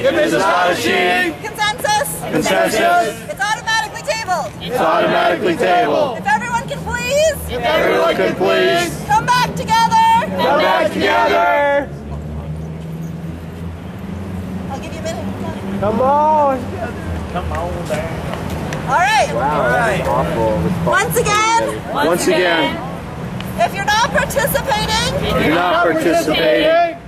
If it's not achieved, consensus, it's automatically tabled. it's automatically tabled. If everyone can please, Everyone can please come back together. come back together. I'll give you a minute. Come on. All right. Wow, that's awful. Once again, Once again, if you're not participating, if you're not participating,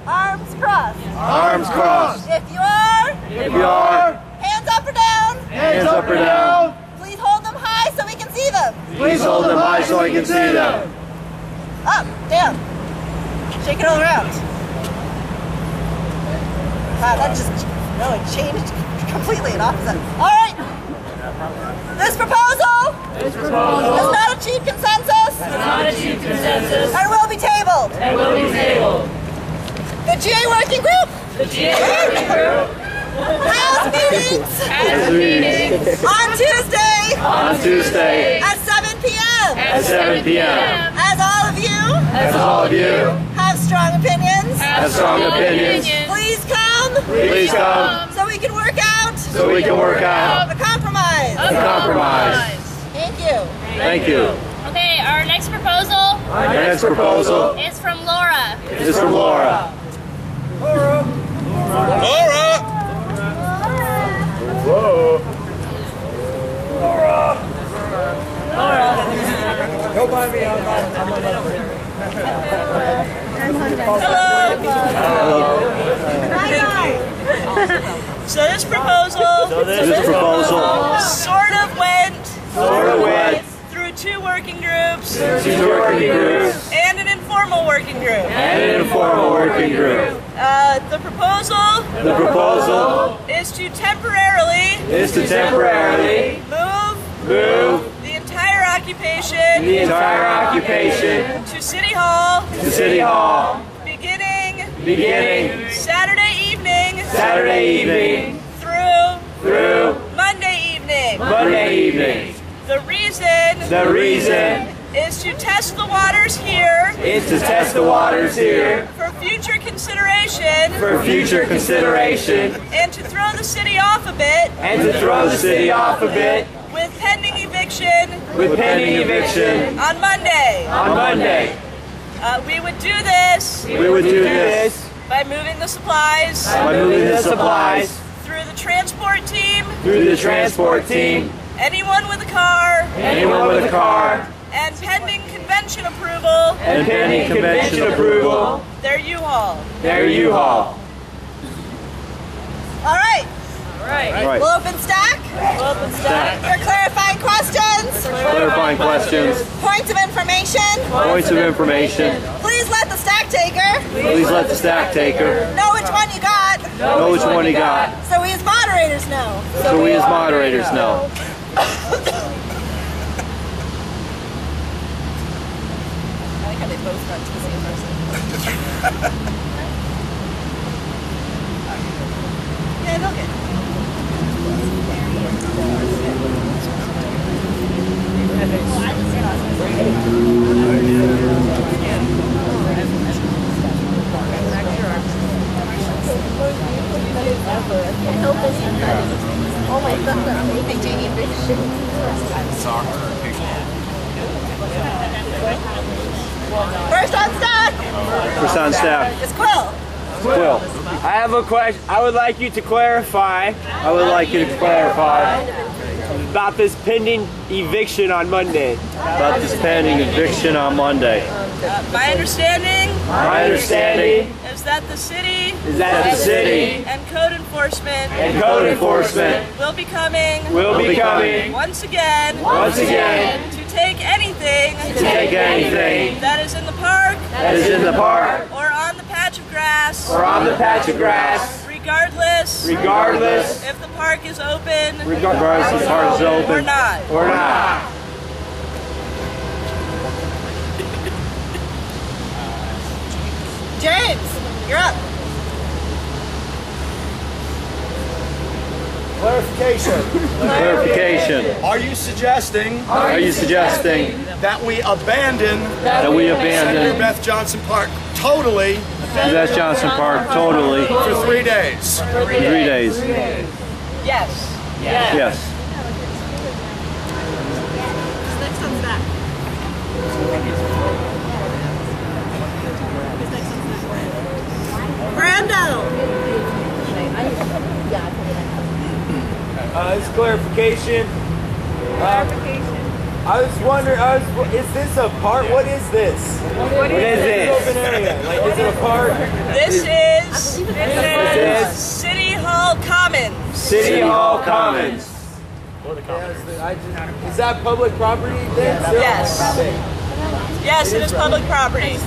arms crossed. arms crossed. If you are, If you are, hands up or down. hands up or down. Please hold them high so we can see them. Please hold them high so I can see them. Up, down. Shake it all around. Wow, that just really changed completely and opposite. All right. This proposal does not achieve consensus and will be tabled. The GA working group has meetings on Tuesday at 7 p.m. At 7 p.m. As all of you have strong opinions, please come so we can work out a compromise. Thank you. Thank you. Okay, our next proposal Our next proposal is from Laura. is from Laura. Whoa. Don't mind me, I'm So this proposal sort of went through two working groups and an informal working group. The proposal is to temporarily move the entire occupation to City Hall beginning Saturday evening through Monday evening. The reason is to test the waters here for future consideration and to throw the city off a bit with pending eviction on Monday. We would do this by moving the supplies through the transport team, anyone with a car, and pending convention approval, their U-Haul. All right. We'll open stack. For clarifying questions. Points of information. Please let the stack taker know which one you got. So we as moderators know. I like how they both run to the same person. Yeah, they'll get it. Oh my God, First on stack. It's Quill. I have a question. I would like you to clarify about this pending eviction on Monday. My understanding is that the city and code enforcement will be coming once again to take anything that is in the park or on the patch of grass regardless if the park is open or not. James, you're up. Clarification. Are you suggesting that we abandon Senator Beth Johnson Park totally Possess Johnson Park totally for 3 days. for 3 days. Yes. Yes. Next one's that. Brando. This clarification. I was wondering, is this a park? What is this? What is this? Open area. Like, is it a park? This is City Hall Commons. City Hall Commons. Is that public property then? Yes. Yes, it is public property.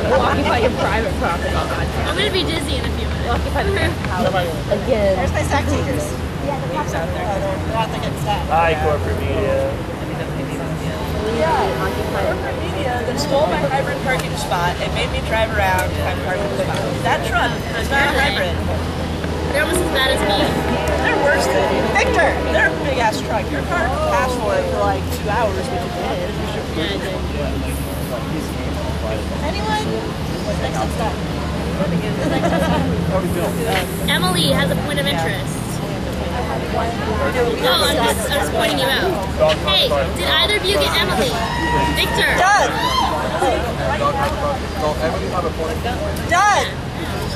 We'll occupy your private property. I'm gonna be dizzy in a few minutes. We'll occupy the again. There's my stack takers. They're out there getting stacked. Hi, corporate media. Corporate media that stole my hybrid parking spot and made me drive around to find a parking spot. That truck is not a hybrid. They're almost as bad as me. They're worse than Victor. They're a big ass truck. Your car can pass for it for like 2 hours, which it did. Yeah, I did. Anyone? What's next on stack? Emily has a point of interest. No, I'm just pointing you out. Hey, did either of you get Emily? Victor. Doug. Doug.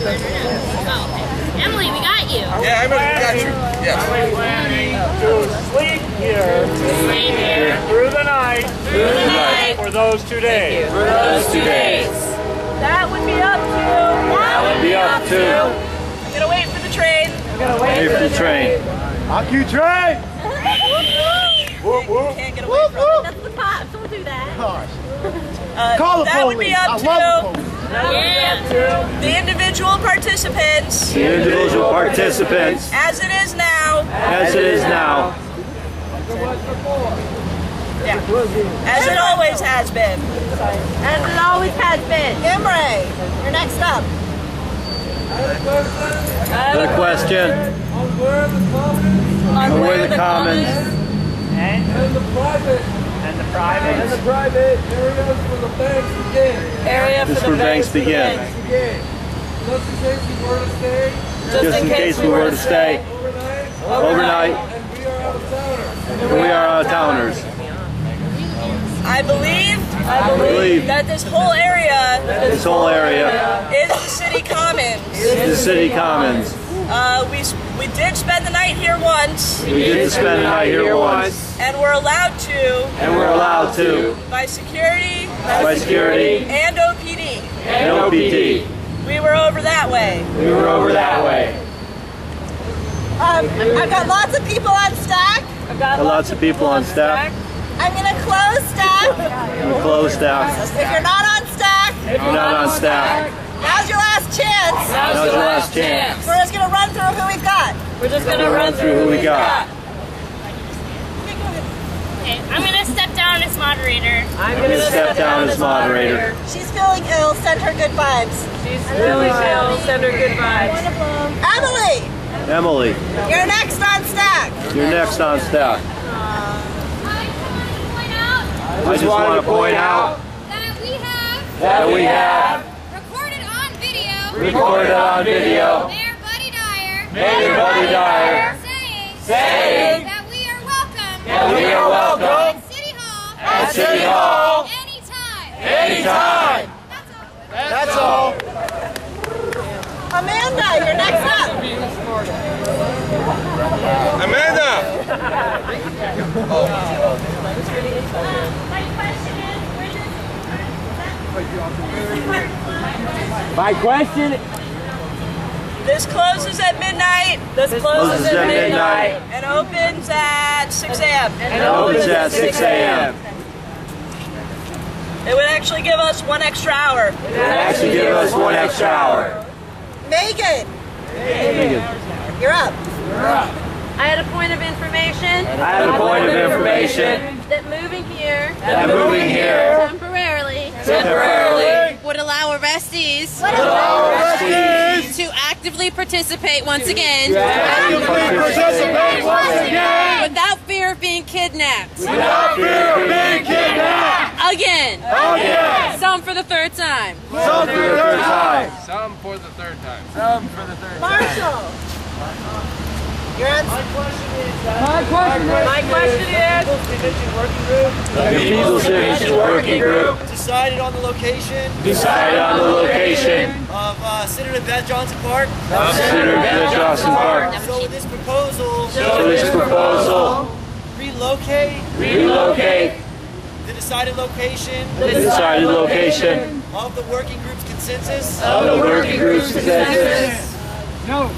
Oh, okay. Emily, we got you. Yeah, I got you. Yes. Planning to sleep here Stay here through the night through the night for those 2 days. for those 2 days. That would be up to. Be up to. I'm gonna wait for the train. Wait for the train. Hockey train! Whoop, whoop. Can't get away from it. That's the cops. Don't do that. Call the That would be up to Yeah. the individual participants, The individual participants, as it is now. as it is now, Yeah. As it always has been. As it always has been. Imre, you're next up. the question On where the commons And the private areas for the banks begin. Area is where banks begin. Just in case we were to stay Just in case we were to stay overnight, and we are out of towners. we are out-of-towners. I believe believe that this whole area This whole area is the city commons. is the city commons. We did spend the night here once, We did spend the night here once, and we're allowed to and we're allowed to, by security by security and OPD. and OPD. We were over that way. We were over that way. I've got lots of people on stack. Got lots of people on staff. I'm gonna close stack. We closed staff. If you're not on stack, If you're not on staff, now's your last chance. now's your last chance. We're just gonna run through who we've got. We're just gonna run Through who we got. Okay, I'm gonna step down as moderator. I'm going to step down as moderator. She's feeling ill. Send her good vibes. She's really ill. Send her good vibes. Emily, Emily, you're next on stack. you're next on staff. I just want to point out I just want to point out that we have that we have recorded on video recorded on video Mayor Buddy Dyer Mayor Buddy Dyer saying that we are welcome that we are welcome at City Hall at City Hall anytime. anytime. That's all. That's all. Amanda, you're next up. Amanda! My question is, My question. This closes at midnight. This Closes at midnight and opens at 6 a.m. and opens at 6 a.m. It would actually give us 1 extra hour. Actually give us 1 extra hour. Megan, you're up. I had a point of information I have a point of information that moving here that moving here temporarily would allow arrestees to actively participate once again participate once again without fear of being kidnapped. without fear of being kidnapped. Again. Again. Some for the third time. Some for the third time. Some for the third time. Marshall. Your answer. My question is, The People's Convention Working Group Decided on the location decided on the location of Senator Beth Johnson Park. of Senator Beth Johnson Park. So this proposal So this proposal relocate the decided location the decided location of the working group's consensus. of the working group's consensus. The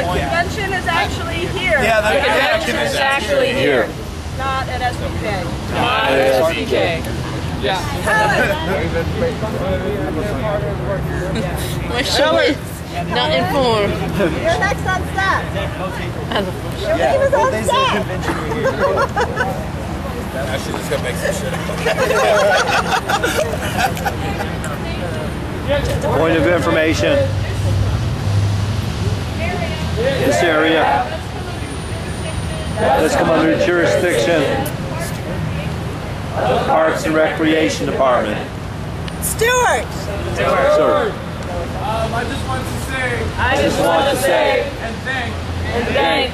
convention is actually here. Yeah, the convention is actually Here. not at SBK. SBK. We're not informed. You're next on staff. Your name is on staff. Actually, just gonna make some shit. Point of information. This area has come under the jurisdiction of the Parks and Recreation Department. Stewart. Sir, I just want to say I just want to say and thank Thank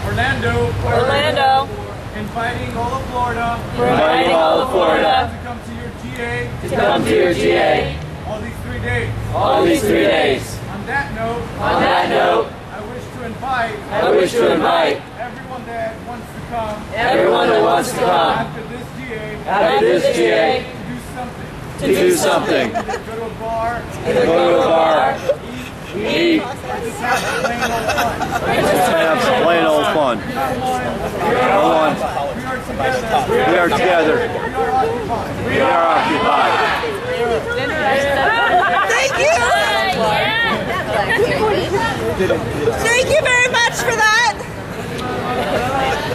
Orlando Orlando for inviting all of Florida for inviting all of Florida to come to your GA to come to your GA all these 3 days. all these 3 days. On that note, On that note, I wish to invite everyone that wants to come everyone that wants to come after this GA after this GA to do something. to do something. Go to a bar, Go to a bar, eat, just have plain old fun. just have some plain old fun. No one. We are together. We are together. We are occupied. We are occupied. Thank you. Thank you very much for that.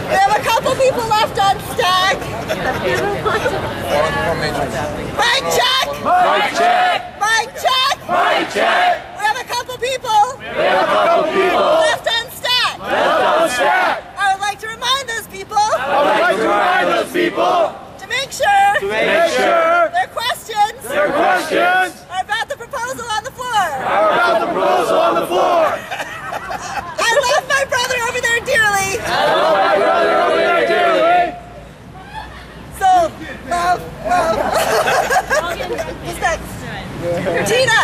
We have a couple people left on stack. Mic check. Mic check. Mic check. Mic check. We have a couple people We have a couple people left on stack. left on stack. I would like to remind those people I would like to remind those people to make sure to make sure their questions their questions are about the proposal on the floor. are about the proposal on the floor. I love my brother over there dearly. I love my brother over there dearly. So, love. Who's next? Tina.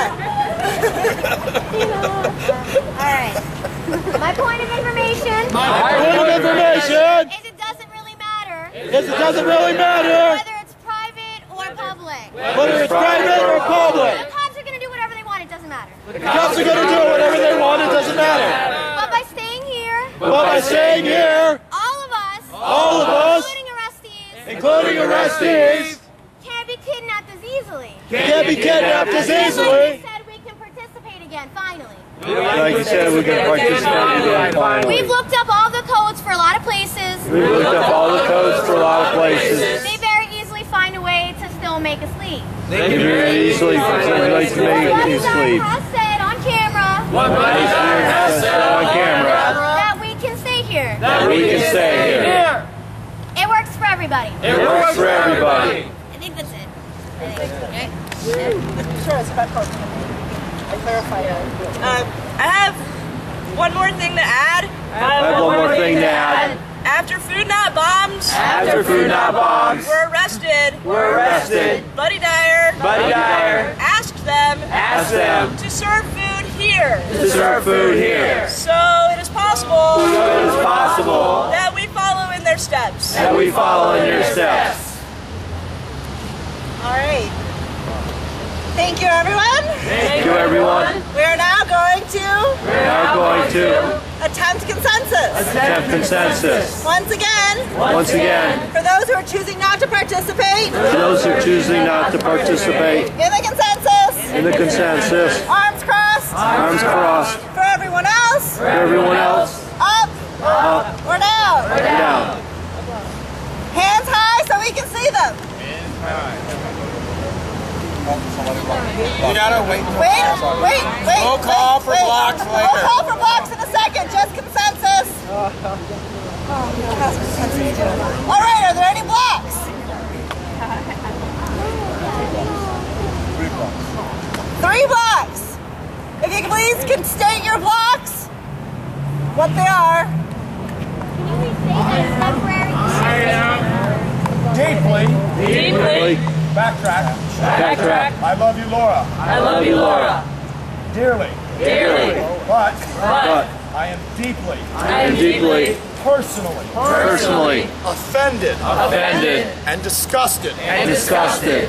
Alright. My point of information Point of information is it doesn't really matter is it doesn't really matter whether it's private or public. whether it's private or public. The cops are going to do whatever they want, it doesn't matter. The cops are going to do whatever they want, it doesn't matter. But by staying here, But by staying here, all of us, including arrestees, can't be kidnapped as easily. can't be kidnapped as Like easily. you said, we can participate again, finally. Like you said, we can participate again finally. We've looked up all the codes for a lot of places. We looked up all the codes for a lot of places. They very easily find a way to still make us leave. They can very easily like to make One you side sleep. has said on camera One has said on camera that we can stay here. that we can stay here. It works for everybody. It works for everybody. I think that's it. Sure, it's about I clarified it. I have one more thing to add. I have one more thing to add. After Food Not Bombs After Food Not Bombs were arrested, Buddy Buddy Dyer asked them asked them to serve food here. to serve food here. So it is possible So it is possible that we follow in their steps. that we follow in your steps. All right. Thank you, everyone. Thank you, everyone. We are now going to We're now going to attempt consensus. attempt consensus. Once again, Once again, for those who are choosing not to participate for those who are choosing not to participate in the consensus, in the consensus, arms crossed. arms crossed. For everyone else, For everyone else, up or down. down. Hands high so we can see them. You gotta wait. Wait. We'll call for blocks We'll later. call for blocks in a second, just consensus. All right, are there any blocks? 3 blocks. If you please can state your blocks, what they are. Can you restate that temporary? Deeply. Backtrack. I love you, Laura. I love you, Laura. Dearly. But I am deeply. Personally. Offended. And disgusted.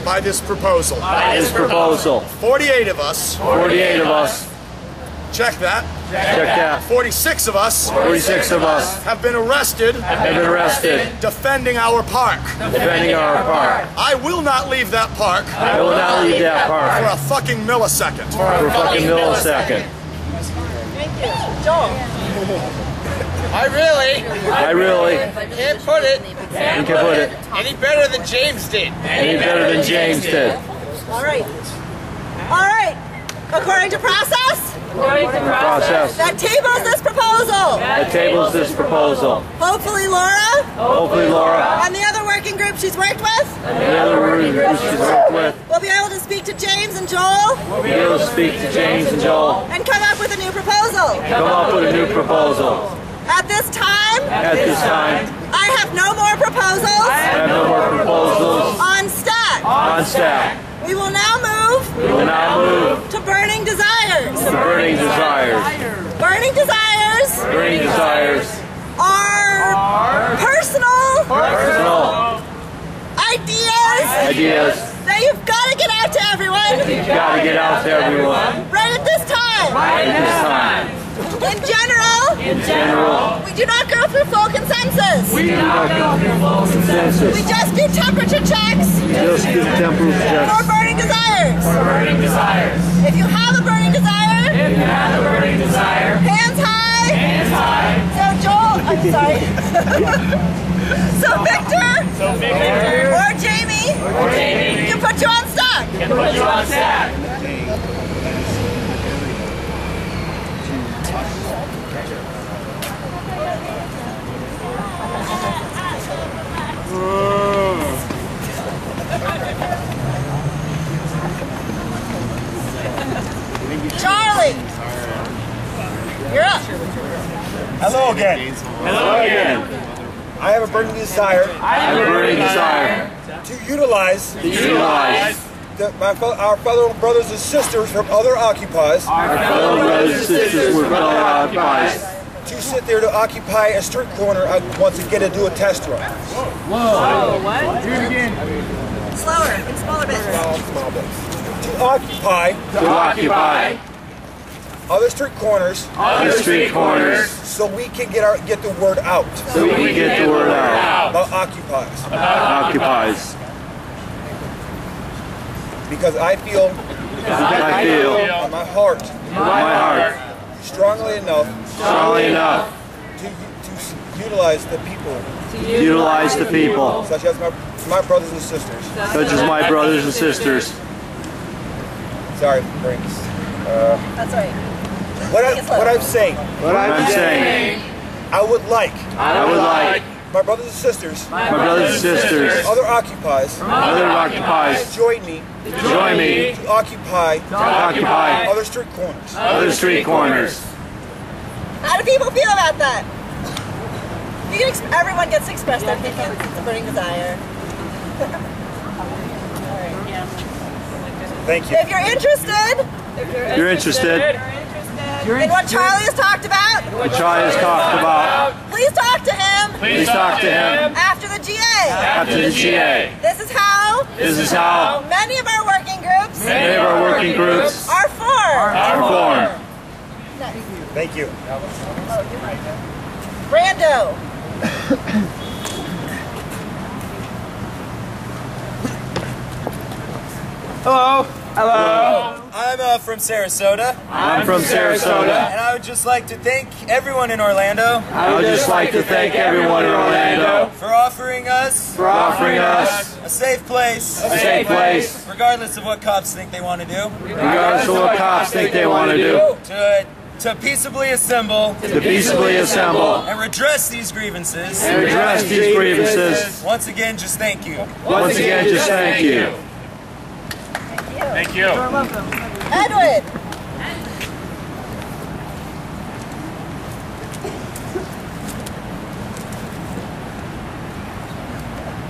By this proposal. 48 of us. Check that. 46 of us. Have been arrested. Defending our park. I will not leave that park. For a fucking millisecond. Thank you. Joel. I really can't put it any better than James did. All right. According to process, that tables this proposal. Hopefully Laura and the other working group she's worked with will be able to speak to James and Joel and come up with a new proposal. At this time, I have no more proposals on stack. We will now move to burning desires. Burning desires are personal ideas that you've got to get out to everyone. Right at this time. In general, we do not go through full consensus. We just do temperature checks for burning desires. If you have a burning desire, hands high. So Joel, I'm sorry. So Victor or Jamie can put you on stack. Charlie, you're up. Hello again. I have a burning desire to utilize our fellow brothers and sisters from other occupies to sit there to occupy a street corner once again to do a test run. Do it again. Slower, in smaller bits. Small bits. To occupy other street corners so we can get the word out about occupies. Because I feel on my heart strongly enough to utilize the people such as my brothers and sisters. Sorry, Brinks. That's right. What I'm saying, I would like my brothers and sisters, other occupies, join me to occupy other street corners. How do people feel about that? Everyone gets to express their opinions. It's a burning desire. Thank you. If you're interested in what Charlie has talked about, please talk to him. After the GA. This is how many of our working groups are formed. Thank you. Brando. Hello. I'm from Sarasota. And I would just like to thank everyone in Orlando. For offering us a safe place. Regardless of what cops think they want to do. To peaceably assemble. And redress these grievances. Once again, just thank you. Thank you. You're welcome. Edwin.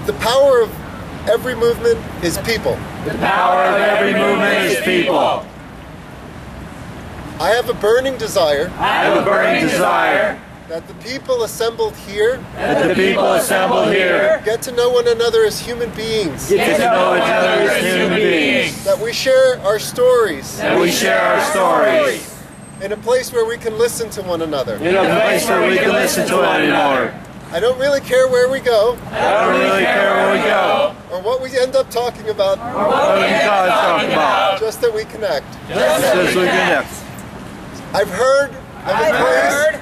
The power of every movement is people. The power of every movement is people. I have a burning desire I have a burning desire that the people assembled here that the people assembled here get to know one another as human beings. get to know each other as human beings. That we share our stories That we share our stories in a place where we can listen to one another. in a place where we can listen to one another. I don't really care where we go I don't really care where we go or what we end up talking about, what we talk about. just that we connect. Just we connect. I've heard of a place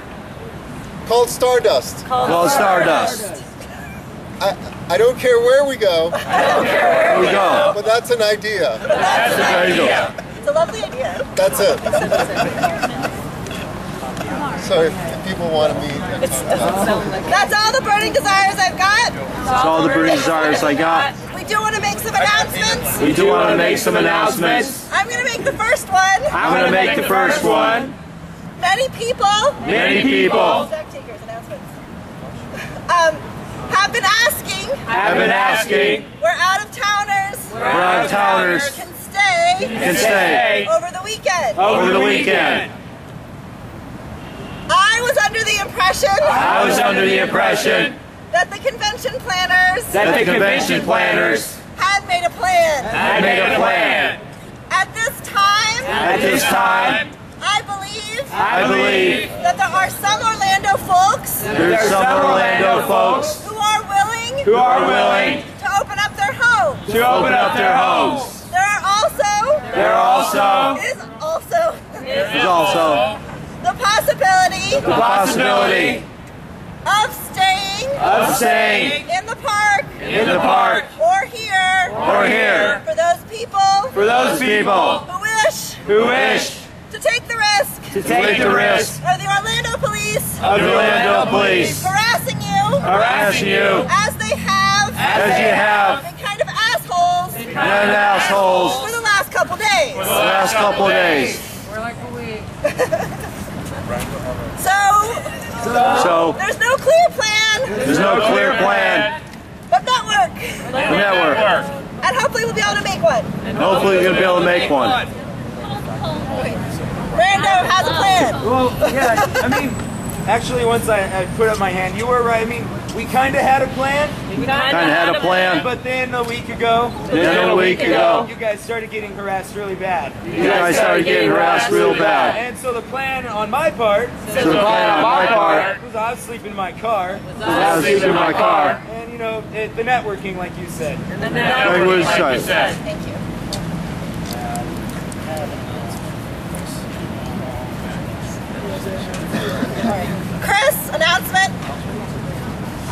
called Stardust. Called Stardust. I don't care where we go, Here we go. but that's an idea. There you go. It's a lovely idea. That's it. So if people want to meet, That's all the burning desires I've got. That's all the burning desires I got. We do want to make some announcements. We do want to make some announcements. I'm going to make the first one. I'm going to make the first one. Many people Many people Spectators announcements. Have been asking have been asking where out-of-towners where out-of-towners can stay can stay over the weekend. over the weekend. I was under the impression I was under the impression that the convention planners that the convention planners had made a plan. had made a plan. At this time, At this time, I believe I believe that there are some Orlando folks there's some Orlando folks who are willing who are willing to open up their homes. to open up their homes. There are also There also is also is also the possibility the possibility of staying in the park the park or here or here for those people for those people who who wish to take the risk to take the risk of the Orlando police of the Orlando police harassing you as they have you have been kind of assholes been assholes for the last couple days. the last couple of days. So There's no clear plan, there's no clear plan. but network. The network. And hopefully we'll be able to make one. Hopefully we're gonna be able to make one. Rando has a plan. Well, yeah, I mean, actually, once I put up my hand, you were right. I mean, we kind of had a plan, Kind of had a plan. but then a week ago, you guys started getting harassed really bad. You guys started getting harassed real bad. And so the plan on my part So the plan on my part was I was sleeping in my car, I was sleeping in my car. and you know, the networking, like you said. Like what it said. Thank you. Chris, announcement.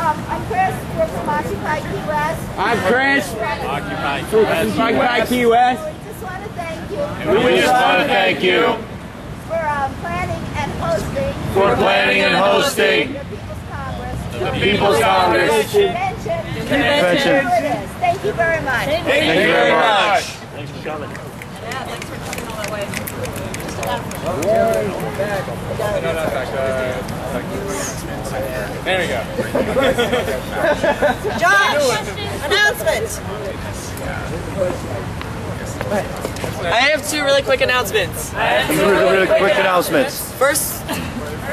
I'm Chris. We're from Occupy Key West. I'm Chris. Occupy Key West. We just want to thank you We just want to thank you for planning and hosting for planning and hosting the People's Congress. the People's Congress Convention. Here it is. Thank you very much. Thank you very much. There we go. Josh, announcement. I have two really quick announcements. Really quick announcements. First,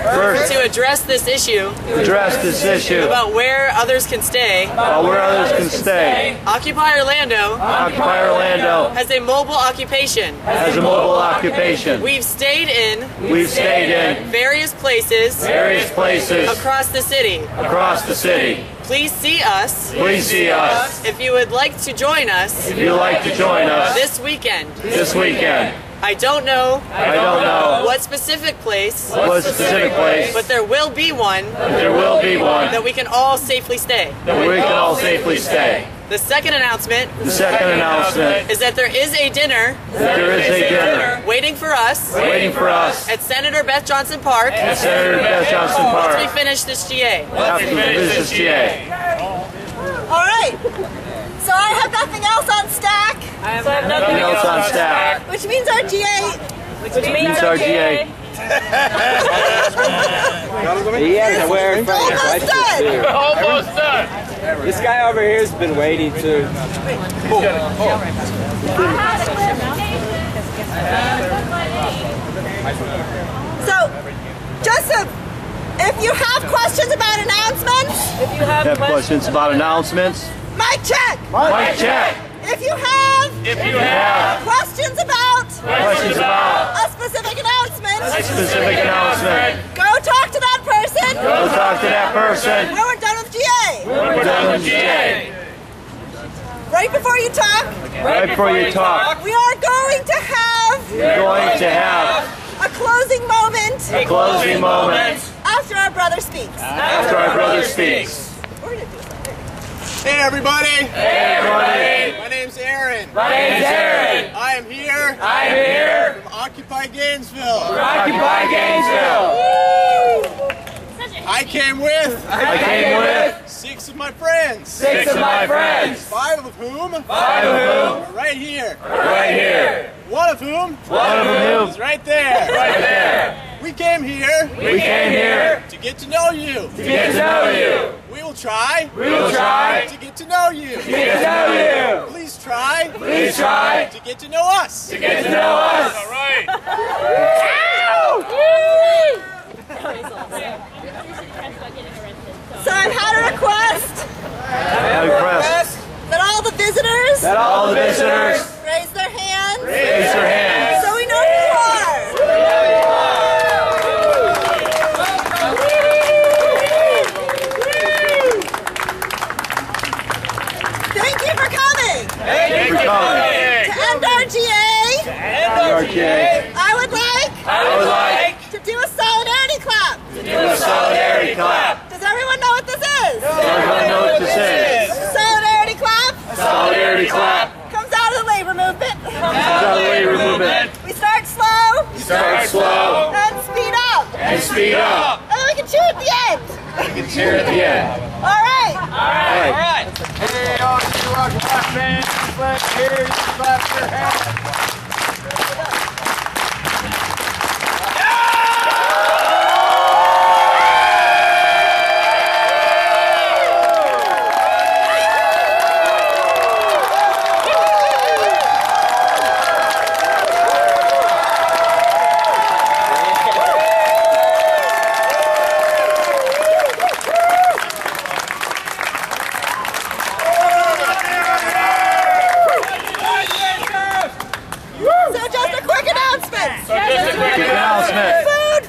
First, to address this issue address this issue about where others can stay, where others can stay. Occupy Orlando Occupy Orlando has a mobile occupation. has a mobile occupation. We've stayed in We've stayed in various places various places across the city. across the city. Please see us Please see us if you would like to join us if you'd like to join us this weekend. this weekend. I don't know I don't know what specific place, what specific place, but there will be one but there will be one that we can all safely stay. where we can all safely stay. The second announcement The second announcement is that there is a dinner there is a dinner waiting for us waiting for us at Senator Beth Johnson Park at Senator Beth Johnson once we Park finish this GA. after we finish this GA. All right. So I have nothing else on stack. I have nothing else on staff. Which means our GA. Which means our GA. He hasn't wearing Almost done. Almost done. This guy over here has been waiting to. So, Joseph, if you have questions about announcements, Have questions about announcements? mic check. Mic check. If you have questions about a specific announcement, go talk to that person. Go talk to that person. When we're done with GA. We're done with GA. Right before you talk, Right before you talk, we are going to have we're going to have a closing moment a closing moment after our brother speaks. after our brother speaks. We're gonna do something. Hey everybody! Hey everybody, My name's Aaron. my name's Aaron. I am here I'm here from Occupy Gainesville. from Occupy Gainesville. I came with I came with 6 of my friends. 6 of my friends, 5 of whom 5 of whom are right here. right here. 1 of whom One of them is right there. right there. We came here We came here to get to know you. to get to know you. We will try We will try to get to know you. to get to know you. Please try Please try to get to know us. to get to know us. All right. So I've had a request Have a request that all the visitors that all the visitors raise their hands raise their hands. so we know who you are. Thank you for coming. Thank you for coming. To end our GA, RGA, I would like to do a solidarity clap. do a solidarity clap. Does everyone know what this is? Everyone know what this is? Solidarity clap Solidarity clap. comes out of the labor movement. Comes out of the labor movement. We start slow Start slow and speed up. and speed up. And then we can cheer at the end. You can cheer at the end. All right. All right. Hey, all you Occupy fans, clap here, clap your hands. So just a quick announcement. Quick announcement. Food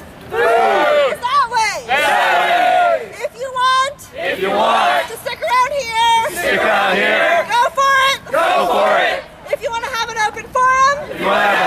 is that way. If you want If you want to stick around here, stick out here, go for it. go for it. If you want to have an open forum, You want to have